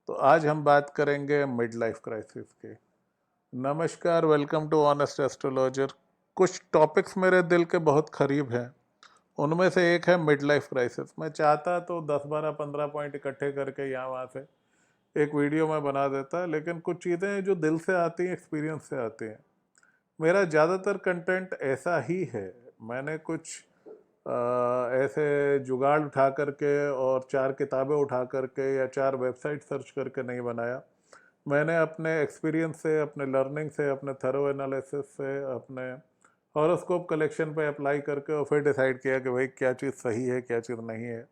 तो आज हम बात करेंगे मिड लाइफ क्राइसिस की। नमस्कार, वेलकम टू ऑनेस्ट एस्ट्रोलॉजर। कुछ टॉपिक्स मेरे दिल के बहुत करीब हैं, उनमें से एक है मिड लाइफ क्राइसिस। मैं चाहता तो 10 12 15 पॉइंट इकट्ठे करके यहाँ वहाँ से एक वीडियो में बना देता, लेकिन कुछ चीज़ें हैं जो दिल से आती हैं, एक्सपीरियंस से आती हैं। मेरा ज़्यादातर कंटेंट ऐसा ही है। मैंने कुछ ऐसे जुगाड़ उठा करके और 4 किताबें उठा करके या 4 वेबसाइट सर्च करके नहीं बनाया। मैंने अपने एक्सपीरियंस से, अपने लर्निंग से, अपने थरो एनालिसिस से, अपने हॉरोस्कोप कलेक्शन पे अप्लाई करके और फिर डिसाइड किया कि भाई क्या चीज़ सही है, क्या चीज़ नहीं है।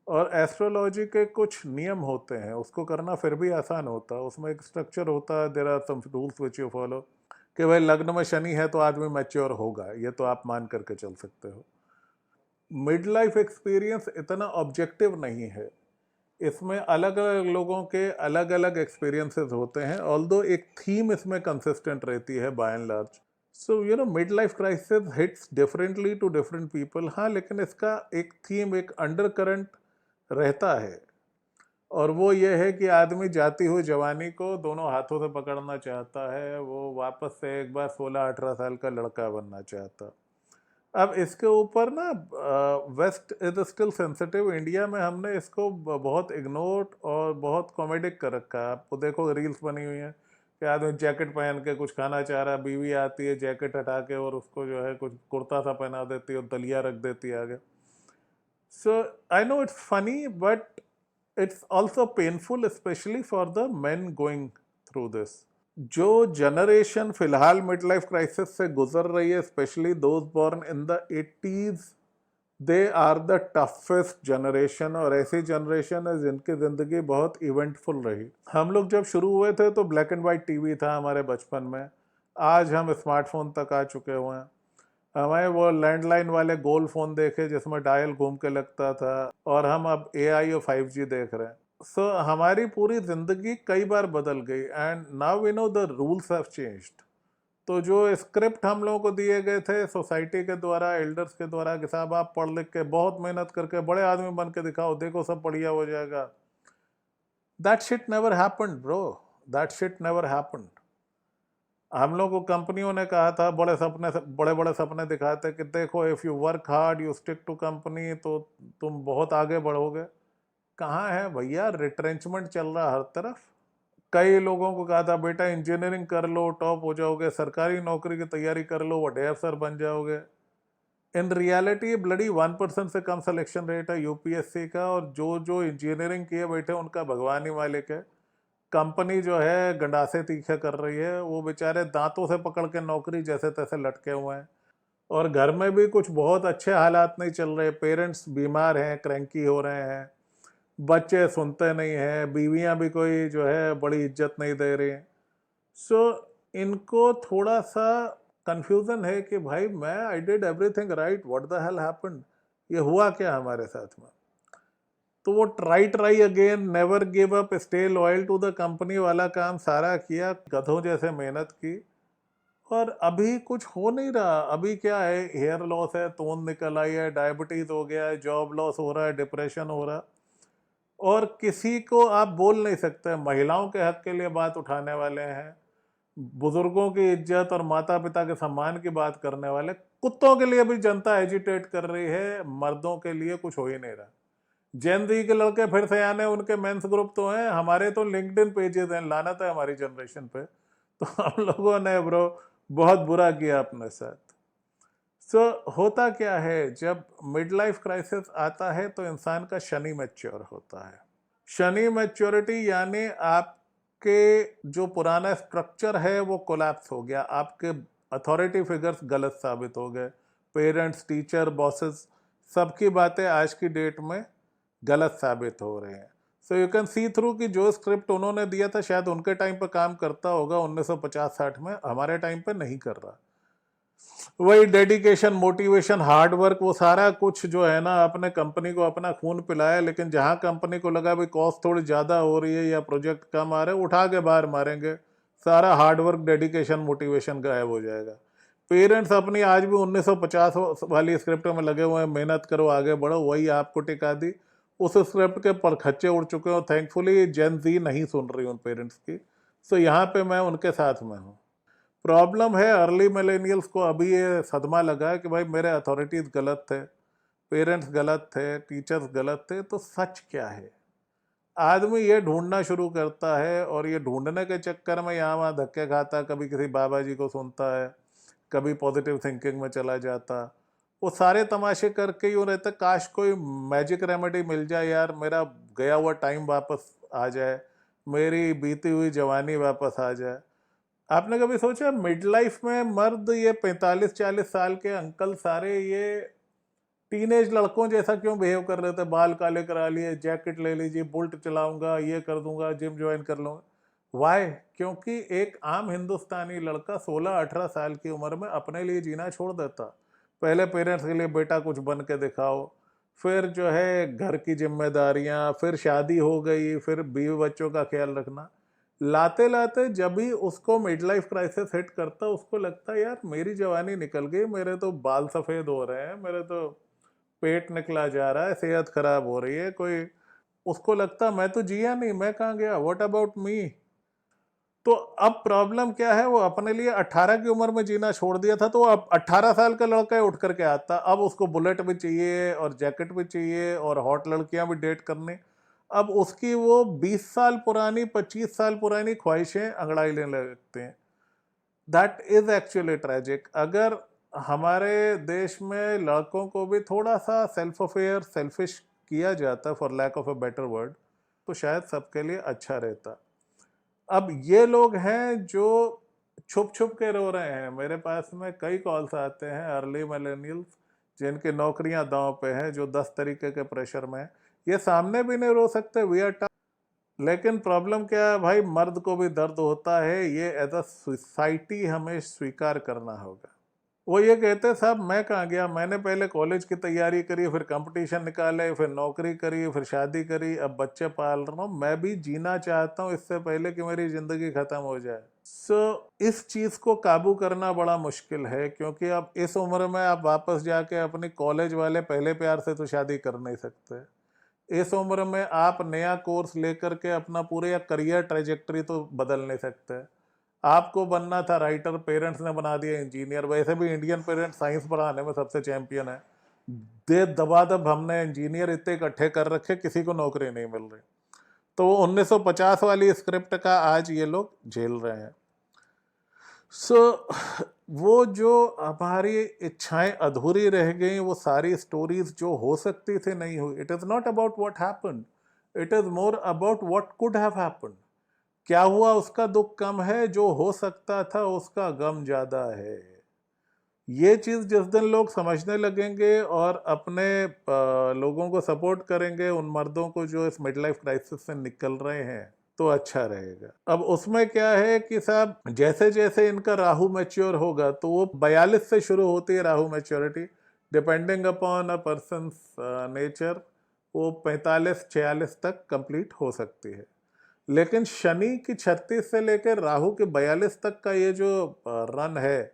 और एस्ट्रोलॉजी के कुछ नियम होते हैं, उसको करना फिर भी आसान होता है। उसमें एक स्ट्रक्चर होता है, there are some rules which you follow, कि भाई लग्न में शनि है तो आदमी मैच्योर होगा, ये तो आप मान करके चल सकते हो। मिड लाइफ एक्सपीरियंस इतना ऑब्जेक्टिव नहीं है। इसमें अलग अलग लोगों के अलग अलग एक्सपीरियंसेस होते हैं, ऑल्दो एक थीम इसमें कंसिस्टेंट रहती है by and large. So mid life crisis hits differently to different people. हाँ, लेकिन इसका एक थीम, एक अंडर करंट रहता है, और वो ये है कि आदमी जाती हुई जवानी को दोनों हाथों से पकड़ना चाहता है। वो वापस से एक बार 16 18 साल का लड़का बनना चाहता। अब इसके ऊपर ना west is still sensitive. India में हमने इसको बहुत इग्नोर और बहुत कॉमेडिक कर रखा है। आपको देखो रील्स बनी हुई हैं कि आदमी जैकेट पहन के कुछ खाना चाह रहा है, बीवी आती है जैकेट हटा के और उसको जो है कुछ कुर्ता सा पहना देती है और दलिया रख देती है आगे। So I know it's funny, but it's also painful, especially for the men going through this. जो जनरेशन फिलहाल मिड लाइफ क्राइसिस से गुजर रही है, especially those born in the 80s, they are the toughest generation. और ऐसी generation है जिनकी जिंदगी बहुत इवेंटफुल रही। हम लोग जब शुरू हुए थे तो ब्लैक एंड वाइट टीवी था हमारे बचपन में। आज हम स्मार्टफोन तक आ चुके हुए हैं। हमें वो लैंडलाइन वाले गोल फोन देखे जिसमें डायल घूम के लगता था, और हम अब एआई और 5G देख रहे हैं। सो हमारी पूरी जिंदगी कई बार बदल गई, and now we know the rules have changed. तो जो स्क्रिप्ट हम लोगों को दिए गए थे सोसाइटी के द्वारा, एल्डर्स के द्वारा, कि साहब आप पढ़ लिख के बहुत मेहनत करके बड़े आदमी बन के दिखाओ, देखो सब बढ़िया हो जाएगा, that shit never happened bro. That shit never happened. हम लोग को कंपनियों ने कहा था, बड़े सपने, बड़े बड़े सपने दिखाते कि देखो if you work hard, you stick to company, तो तुम बहुत आगे बढ़ोगे। कहाँ है भैया, रिट्रेंचमेंट चल रहा हर तरफ। कई लोगों को कहा था बेटा इंजीनियरिंग कर लो, टॉप हो जाओगे, सरकारी नौकरी की तैयारी कर लो, बड़े अफसर बन जाओगे। इन रियलिटी ब्लडी 1% से कम सिलेक्शन रेट है यूपीएससी का, और जो जो इंजीनियरिंग किए बैठे उनका भगवान ही मालिक है। कंपनी जो है गंडासे तीखे कर रही है, वो बेचारे दांतों से पकड़ के नौकरी जैसे तैसे लटके हुए हैं। और घर में भी कुछ बहुत अच्छे हालात नहीं चल रहे। पेरेंट्स बीमार हैं, क्रैंकी हो रहे हैं, बच्चे सुनते नहीं हैं, बीवियां भी कोई जो है बड़ी इज्जत नहीं दे रही हैं। सो इनको थोड़ा सा कंफ्यूजन है कि भाई मैं I did everything right, what the hell happened, ये हुआ क्या हमारे साथ में। तो वो try again, never give up, stay loyal to the company वाला काम सारा किया, गधों जैसे मेहनत की, और अभी कुछ हो नहीं रहा। अभी क्या है, हेयर लॉस है, तोंद निकल आई है, डायबिटीज हो गया है, जॉब लॉस हो रहा है, डिप्रेशन हो रहा है। और किसी को आप बोल नहीं सकते। महिलाओं के हक के लिए बात उठाने वाले हैं, बुजुर्गों की इज्जत और माता पिता के सम्मान की बात करने वाले, कुत्तों के लिए भी जनता एजिटेट कर रही है, मर्दों के लिए कुछ हो ही नहीं रहा। जेन जी के लड़के फिर से आने, उनके मेंस ग्रुप तो हैं, हमारे तो लिंक्डइन पेजेस हैं। लानत है हमारी जनरेशन पे। तो हम लोगों ने ब्रो बहुत बुरा किया अपने साथ। सो होता क्या है, जब मिड लाइफ क्राइसिस आता है तो इंसान का शनि मैच्योर होता है। शनि मैच्योरिटी यानी आपके जो पुराना स्ट्रक्चर है वो कोलैप्स हो गया, आपके अथॉरिटी फिगर्स गलत साबित हो गए। पेरेंट्स, टीचर, बॉसेस, सबकी बातें आज की डेट में गलत साबित हो रहे हैं। So you can see through कि जो स्क्रिप्ट उन्होंने दिया था शायद उनके टाइम पे काम करता होगा 1950-60 में, हमारे टाइम पे नहीं कर रहा। वही डेडिकेशन, मोटिवेशन, हार्ड वर्क, वो सारा कुछ जो है ना, अपने कंपनी को अपना खून पिलाया, लेकिन जहां कंपनी को लगा भाई कॉस्ट थोड़ी ज़्यादा हो रही है या प्रोजेक्ट कम आ रहे हैं, उठा के बाहर मारेंगे। सारा हार्ड वर्क, डेडिकेशन, मोटिवेशन गायब हो जाएगा। पेरेंट्स अपनी आज भी 1950 वाली स्क्रिप्ट में लगे हुए हैं, मेहनत करो आगे बढ़ो, वही आपको टिका दी। उस स्क्रिप्ट के परखच्चे उड़ चुके हैं। थैंकफुली जेन जी नहीं सुन रही उन पेरेंट्स की, सो यहाँ पे मैं उनके साथ में हूँ। प्रॉब्लम है अर्ली मिलेनियल्स को अभी ये सदमा लगा है कि भाई मेरे अथॉरिटीज़ गलत थे, पेरेंट्स गलत थे, टीचर्स गलत थे, तो सच क्या है। आदमी ये ढूंढना शुरू करता है और ये ढूंढने के चक्कर में यहाँ वहाँ धक्के खाता, कभी किसी बाबा जी को सुनता है, कभी पॉजिटिव थिंकिंग में चला जाता। वो सारे तमाशे करके यूँ रहता, काश कोई मैजिक रेमेडी मिल जाए यार, मेरा गया हुआ टाइम वापस आ जाए, मेरी बीती हुई जवानी वापस आ जाए। आपने कभी सोचा मिड लाइफ में मर्द, ये 45-40 साल के अंकल सारे ये टीनेज लड़कों जैसा क्यों बिहेव कर रहे थे? बाल काले करा लिए, जैकेट ले लीजिए, बुल्ट चलाऊंगा, ये कर दूंगा, जिम ज्वाइन कर लूंगा। वाई? क्योंकि एक आम हिंदुस्तानी लड़का 16-18 साल की उम्र में अपने लिए जीना छोड़ देता। पहले पेरेंट्स के लिए बेटा कुछ बन के दिखाओ, फिर जो है घर की जिम्मेदारियां, फिर शादी हो गई, फिर बीवी बच्चों का ख्याल रखना। लाते लाते जब भी उसको मिड लाइफ क्राइसिस हिट करता, उसको लगता है यार मेरी जवानी निकल गई, मेरे तो बाल सफ़ेद हो रहे हैं, मेरे तो पेट निकला जा रहा है, सेहत खराब हो रही है, कोई उसको लगता मैं तो जिया नहीं, मैं कहाँ गया, व्हाट अबाउट मी। तो अब प्रॉब्लम क्या है, वो अपने लिए 18 की उम्र में जीना छोड़ दिया था, तो अब 18 साल का लड़का ही उठ करके आता, अब उसको बुलेट भी चाहिए और जैकेट भी चाहिए और हॉट लड़कियां भी डेट करने। अब उसकी वो 20 साल पुरानी, 25 साल पुरानी ख्वाहिशें अंगड़ाई लेने लगते हैं। That is actually tragic. अगर हमारे देश में लड़कों को भी थोड़ा सा सेल्फ अफेयर, सेल्फिश किया जाता, for lack of a better word, तो शायद सबके लिए अच्छा रहता। अब ये लोग हैं जो छुप छुप के रो रहे हैं। मेरे पास में कई कॉल्स आते हैं अर्ली मिलेनियल्स जिनकी नौकरियां दांव पे हैं, जो 10 तरीके के प्रेशर में हैं। ये सामने भी नहीं रो सकते, वी आर। लेकिन प्रॉब्लम क्या है भाई, मर्द को भी दर्द होता है, ये एज अ सोसाइटी हमें स्वीकार करना होगा। वो ये कहते साहब मैं कहाँ गया, मैंने पहले कॉलेज की तैयारी करी, फिर कंपटीशन निकाले, फिर नौकरी करी, फिर शादी करी, अब बच्चे पाल रहा हूँ, मैं भी जीना चाहता हूँ इससे पहले कि मेरी ज़िंदगी ख़त्म हो जाए। इस चीज़ को काबू करना बड़ा मुश्किल है, क्योंकि अब इस उम्र में आप वापस जाके अपनी कॉलेज वाले पहले प्यार से तो शादी कर नहीं सकते। इस उम्र में आप नया कोर्स लेकर के अपना पूरे करियर ट्रेजेक्टरी तो बदल नहीं सकते। आपको बनना था राइटर, पेरेंट्स ने बना दिया इंजीनियर। वैसे भी इंडियन पेरेंट्स साइंस पढ़ाने में सबसे चैंपियन है। दे दबा दब हमने इंजीनियर इतने इकट्ठे कर रखे, किसी को नौकरी नहीं मिल रही। तो वो 1950 वाली स्क्रिप्ट का आज ये लोग झेल रहे हैं। वो जो हमारी इच्छाएं अधूरी रह गई, वो सारी स्टोरीज जो हो सकती थी नहीं हुई। It is not about what happened, it is more about what could have happened. क्या हुआ उसका दुख कम है, जो हो सकता था उसका गम ज्यादा है। ये चीज जिस दिन लोग समझने लगेंगे और अपने लोगों को सपोर्ट करेंगे, उन मर्दों को जो इस मिड लाइफ क्राइसिस से निकल रहे हैं, तो अच्छा रहेगा। अब उसमें क्या है कि साहब जैसे जैसे इनका राहु मैच्योर होगा, तो वो 42 से शुरू होती है Rahu maturity, depending upon a person nature, वो 45-46 तक कंप्लीट हो सकती है। लेकिन शनि की 36 से लेकर राहु के 42 तक का ये जो रन है,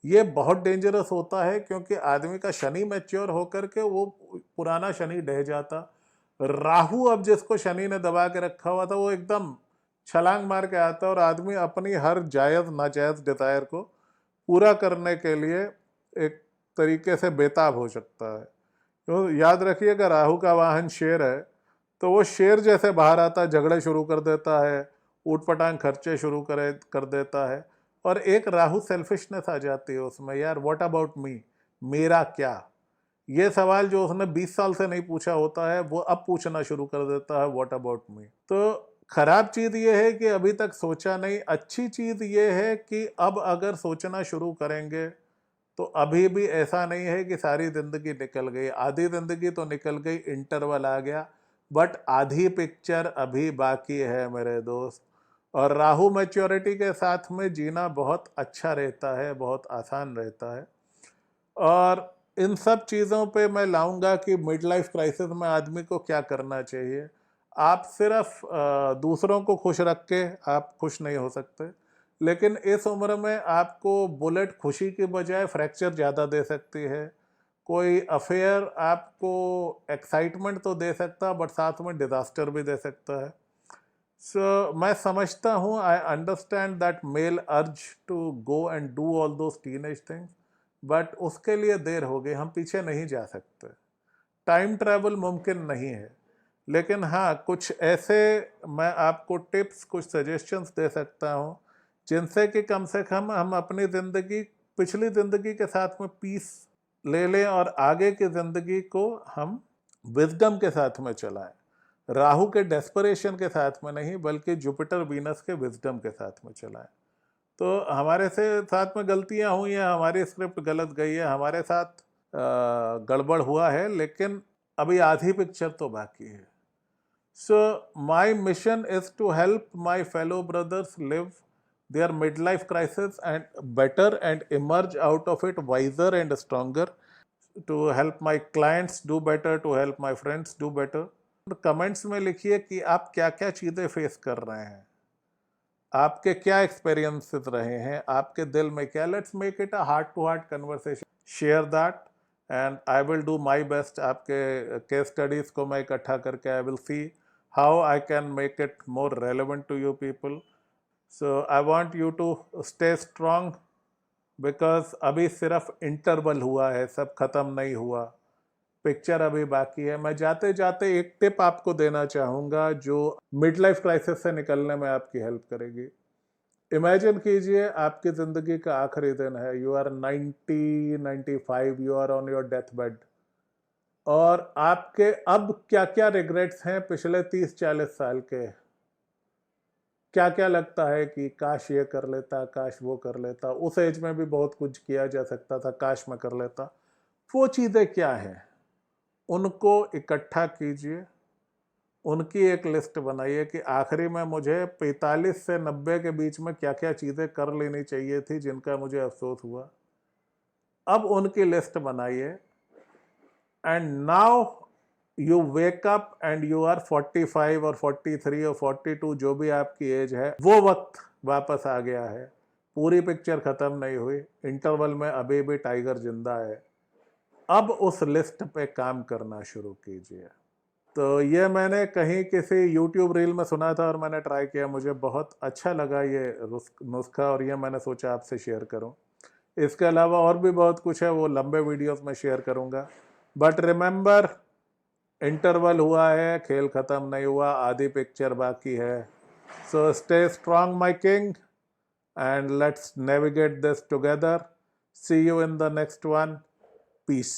ये बहुत डेंजरस होता है, क्योंकि आदमी का शनि मैच्योर होकर के वो पुराना शनि ढह जाता। राहु अब जिसको शनि ने दबा के रखा हुआ था, वो एकदम छलांग मार के आता और आदमी अपनी हर जायज नाजायज डिजायर को पूरा करने के लिए एक तरीके से बेताब हो सकता है। तो याद रखिएगा, राहु का वाहन शेर है, तो वो शेर जैसे बाहर आता है, झगड़े शुरू कर देता है, ऊट पटांग खर्चे शुरू कर देता है। और एक राहु सेल्फिशनेस आ जाती है उसमें, यार व्हाट अबाउट मी, मेरा क्या। ये सवाल जो उसने 20 साल से नहीं पूछा होता है, वो अब पूछना शुरू कर देता है, व्हाट अबाउट मी। तो खराब चीज ये है कि अभी तक सोचा नहीं। अच्छी चीज ये है कि अब अगर सोचना शुरू करेंगे, तो अभी भी ऐसा नहीं है कि सारी जिंदगी निकल गई। आधी जिंदगी तो निकल गई, इंटरवल आ गया, बट आधी पिक्चर अभी बाकी है मेरे दोस्त। और राहु मैच्योरिटी के साथ में जीना बहुत अच्छा रहता है, बहुत आसान रहता है। और इन सब चीज़ों पे मैं लाऊंगा कि मिड लाइफ क्राइसिस में आदमी को क्या करना चाहिए। आप सिर्फ दूसरों को खुश रख के आप खुश नहीं हो सकते, लेकिन इस उम्र में आपको बुलेट खुशी की बजाय फ्रैक्चर ज़्यादा दे सकती है। कोई अफेयर आपको एक्साइटमेंट तो दे सकता बट साथ में डिजास्टर भी दे सकता है. सो मैं समझता हूँ, I understand that male urge to go and do all those teenage things, but उसके लिए देर हो गई, हम पीछे नहीं जा सकते. टाइम ट्रैवल मुमकिन नहीं है, लेकिन हाँ कुछ ऐसे मैं आपको टिप्स, कुछ सजेशंस दे सकता हूँ जिनसे कि कम से कम हम अपनी ज़िंदगी, पिछली ज़िंदगी के साथ में पीस ले लें और आगे की ज़िंदगी को हम विजडम के साथ में चलाएं. राहु के डेस्परेशन के साथ में नहीं, बल्कि जुपिटर वीनस के विजडम के साथ में चलाएं. तो हमारे से साथ में गलतियां हुई हैं, हमारी स्क्रिप्ट गलत गई है, हमारे साथ गड़बड़ हुआ है, लेकिन अभी आधी पिक्चर तो बाकी है. So my mission is to help my fellow brothers live their midlife crisis and better and emerge out of it wiser and stronger, to help my clients do better, to help my friends do better. Comments में लिखिए कि आप क्या क्या चीज़ें face कर रहे हैं, आपके क्या एक्सपीरियंसेस रहे हैं, आपके दिल में क्या. Let's make it a heart to heart conversation. Share that and I will do my best. आपके केस स्टडीज को मैं इकट्ठा करके I will see how I can make it more relevant to you people. So I want you to stay strong, because अभी सिर्फ interval हुआ है, सब खत्म नहीं हुआ, पिक्चर अभी बाकी है. मैं जाते जाते एक टिप आपको देना चाहूँगा जो मिड लाइफ क्राइसिस से निकलने में आपकी हेल्प करेगी. इमेजिन कीजिए आपकी ज़िंदगी का आखिरी दिन है, you are 90-95, you are on your death bed, और आपके अब क्या क्या रिग्रेट्स हैं पिछले 30-40 साल के. क्या क्या लगता है कि काश ये कर लेता, काश वो कर लेता, उस एज में भी बहुत कुछ किया जा सकता था, काश मैं कर लेता. वो चीज़ें क्या हैं, उनको इकट्ठा कीजिए, उनकी एक लिस्ट बनाइए कि आखिरी में मुझे 45 से 90 के बीच में क्या क्या चीज़ें कर लेनी चाहिए थी जिनका मुझे अफसोस हुआ. अब उनकी लिस्ट बनाइए, and now you wake up and you are 45 और 43 और 42, जो भी आपकी एज है, वो वक्त वापस आ गया है. पूरी पिक्चर खत्म नहीं हुई, इंटरवल में अभी भी टाइगर जिंदा है. अब उस लिस्ट पे काम करना शुरू कीजिए. तो ये मैंने कहीं किसी यूट्यूब रील में सुना था और मैंने ट्राई किया, मुझे बहुत अच्छा लगा ये नुस्खा, और ये मैंने सोचा आपसे शेयर करूं. इसके अलावा और भी बहुत कुछ है, वो लंबे वीडियोस में शेयर करूंगा. बट रिमेंबर, इंटरवल हुआ है, खेल खत्म नहीं हुआ, आधी पिक्चर बाकी है. So stay strong my king, and let's navigate this together. See you in the next one. Piece.